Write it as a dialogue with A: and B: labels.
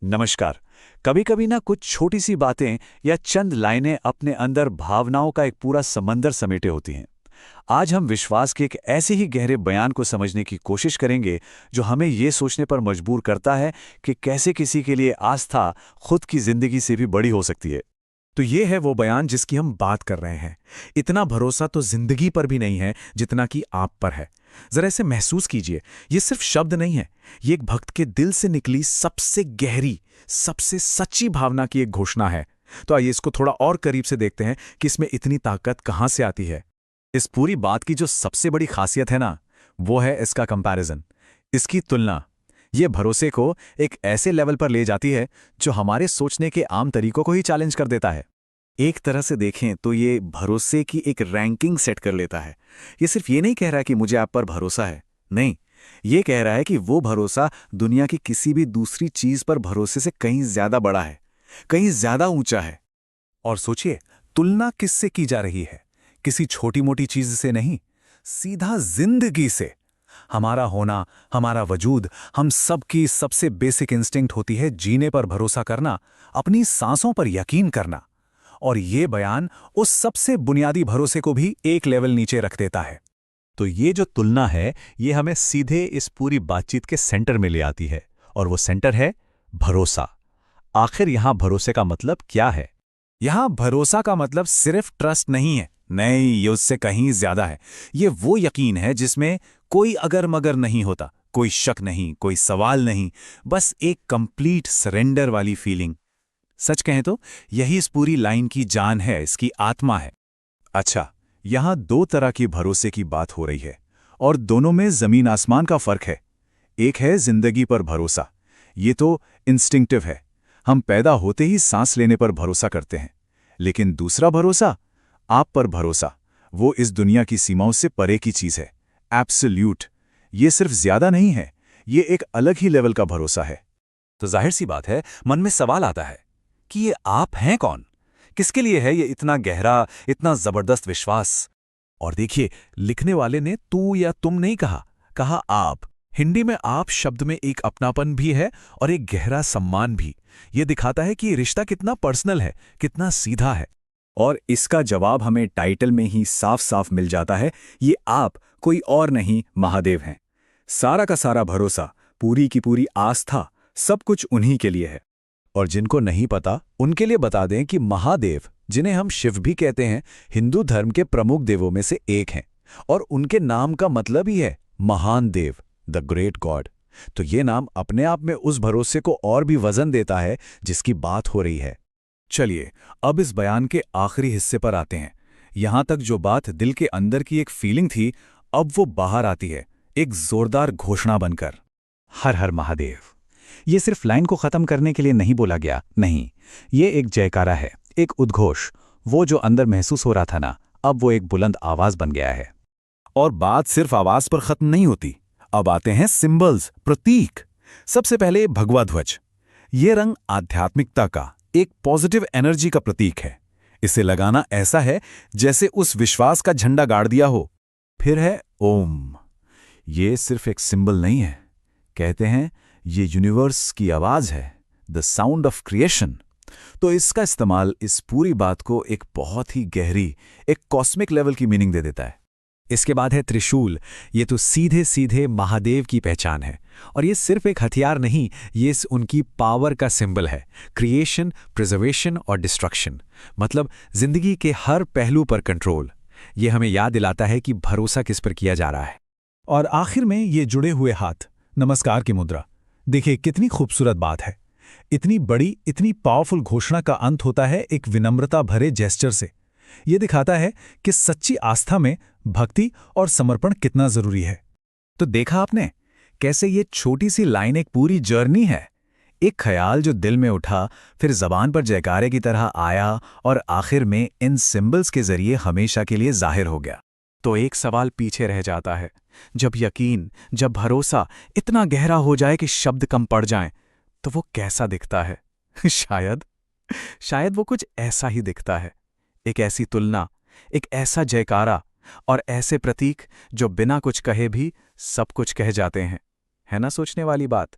A: नमस्कार। कभी कभी ना कुछ छोटी सी बातें या चंद लाइनें अपने अंदर भावनाओं का एक पूरा समंदर समेटे होती हैं। आज हम विश्वास के एक ऐसे ही गहरे बयान को समझने की कोशिश करेंगे जो हमें ये सोचने पर मजबूर करता है कि कैसे किसी के लिए आस्था खुद की जिंदगी से भी बड़ी हो सकती है।
B: तो ये है वो बयान जिसकी हम बात कर रहे हैं। इतना भरोसा तो जिंदगी पर भी नहीं है जितना कि आप पर है। जरा इसे महसूस कीजिए। ये सिर्फ शब्द नहीं है, ये एक भक्त के दिल से निकली सबसे गहरी, सबसे सच्ची भावना की एक घोषणा है। तो आइए इसको थोड़ा और करीब से देखते हैं कि इसमें इतनी ताकत कहां से आती है।
A: इस पूरी बात की जो सबसे बड़ी खासियत है ना, वो है इसका कंपैरिजन, इसकी तुलना। ये भरोसे को एक ऐसे लेवल पर ले जाती है जो हमारे सोचने के आम तरीकों को ही चैलेंज कर देता है। एक तरह से देखें तो ये भरोसे की एक रैंकिंग सेट कर लेता है। ये सिर्फ ये नहीं कह रहा कि मुझे आप पर भरोसा है, नहीं, ये कह रहा है कि वो भरोसा दुनिया की किसी भी दूसरी चीज पर भरोसे से कहीं ज्यादा बड़ा है, कहीं ज्यादा ऊंचा है।
B: और सोचिए, तुलना किससे की जा रही है? किसी छोटी मोटी चीज से नहीं, सीधा जिंदगी से। हमारा होना, हमारा वजूद, हम सब की सबसे बेसिक इंस्टिंक्ट होती है जीने पर भरोसा करना, अपनी सांसों पर यकीन करना। और ये बयान उस सबसे बुनियादी भरोसे को भी एक लेवल नीचे रख देता है।
C: तो ये जो तुलना है, ये हमें सीधे इस पूरी बातचीत के सेंटर में ले आती है, और वो सेंटर है भरोसा। आखिर यहां भरोसे का मतलब क्या है?
B: यहां भरोसा का मतलब सिर्फ ट्रस्ट नहीं है, नहीं, ये उससे कहीं ज्यादा है। ये वो यकीन है जिसमें कोई अगर मगर नहीं होता, कोई शक नहीं, कोई सवाल नहीं, बस एक कंप्लीट सरेंडर वाली फीलिंग। सच कहें तो यही इस पूरी लाइन की जान है, इसकी आत्मा है।
A: अच्छा, यहां दो तरह की भरोसे की बात हो रही है, और दोनों में जमीन आसमान का फर्क है। एक है जिंदगी पर भरोसा। ये तो इंस्टिंक्टिव है, हम पैदा होते ही सांस लेने पर भरोसा करते हैं। लेकिन दूसरा भरोसा, आप पर भरोसा, वो इस दुनिया की सीमाओं से परे की चीज है, एब्सोल्यूट। ये सिर्फ ज्यादा नहीं है, ये एक अलग ही लेवल का भरोसा है।
C: तो जाहिर सी बात है, मन में सवाल आता है कि ये आप हैं कौन? किसके लिए है ये इतना गहरा, इतना जबरदस्त विश्वास?
B: और देखिए, लिखने वाले ने तू या तुम नहीं कहा, कहा आप। हिंदी में आप शब्द में एक अपनापन भी है और एक गहरा सम्मान भी। ये दिखाता है कि ये रिश्ता कितना पर्सनल है, कितना सीधा है।
A: और इसका जवाब हमें टाइटल में ही साफ साफ मिल जाता है। ये आप कोई और नहीं, महादेव हैं। सारा का सारा भरोसा, पूरी की पूरी आस्था, सब कुछ उन्हीं के लिए है।
C: और जिनको नहीं पता, उनके लिए बता दें कि महादेव, जिन्हें हम शिव भी कहते हैं, हिंदू धर्म के प्रमुख देवों में से एक हैं, और उनके नाम का मतलब ही है महान देव, द ग्रेट गॉड। तो ये नाम अपने आप में उस भरोसे को और भी वजन देता है जिसकी बात हो रही है।
B: चलिए, अब इस बयान के आखिरी हिस्से पर आते हैं। यहां तक जो बात दिल के अंदर की एक फीलिंग थी, अब वो बाहर आती है, एक जोरदार घोषणा बनकर।
C: हर हर महादेव। ये सिर्फ लाइन को खत्म करने के लिए नहीं बोला गया, नहीं, ये एक जयकारा है, एक उद्घोष। वो जो अंदर महसूस हो रहा था ना, अब वो एक बुलंद आवाज बन गया है।
B: और बात सिर्फ आवाज पर खत्म नहीं होती, अब आते हैं सिंबल्स, प्रतीक। सबसे पहले भगवा ध्वज। ये रंग आध्यात्मिकता का, एक पॉजिटिव एनर्जी का प्रतीक है। इसे लगाना ऐसा है जैसे उस विश्वास का झंडा गाड़ दिया हो। फिर है ओम। ये सिर्फ एक सिंबल नहीं है, कहते हैं ये यूनिवर्स की आवाज है, द साउंड ऑफ क्रिएशन। तो इसका इस्तेमाल इस पूरी बात को एक बहुत ही गहरी, एक कॉस्मिक लेवल की मीनिंग दे देता है।
C: इसके बाद है त्रिशूल। ये तो सीधे सीधे महादेव की पहचान है, और ये सिर्फ एक हथियार नहीं, ये उनकी पावर का सिंबल है। क्रिएशन, प्रिजर्वेशन और डिस्ट्रक्शन, मतलब जिंदगी के हर पहलू पर कंट्रोल। ये हमें याद दिलाता है कि भरोसा किस पर किया जा रहा है।
B: और आखिर में ये जुड़े हुए हाथ, नमस्कार की मुद्रा। देखिए कितनी खूबसूरत बात है। इतनी बड़ी, इतनी पावरफुल घोषणा का अंत होता है एक विनम्रता भरे जेस्चर से। ये दिखाता है कि सच्ची आस्था में भक्ति और समर्पण कितना जरूरी है।
A: तो देखा आपने कैसे ये छोटी सी लाइन एक पूरी जर्नी है, एक ख्याल जो दिल में उठा, फिर जबान पर जयकारे की तरह आया, और आखिर में इन सिंबल्स के जरिए हमेशा के लिए जाहिर हो गया।
B: तो एक सवाल पीछे रह जाता है, जब यकीन, जब भरोसा इतना गहरा हो जाए कि शब्द कम पड़ जाएं, तो वो कैसा दिखता है? शायद वो कुछ ऐसा ही दिखता है। एक ऐसी तुलना, एक ऐसा जयकारा, और ऐसे प्रतीक जो बिना कुछ कहे भी सब कुछ कह जाते हैं। है ना सोचने वाली बात?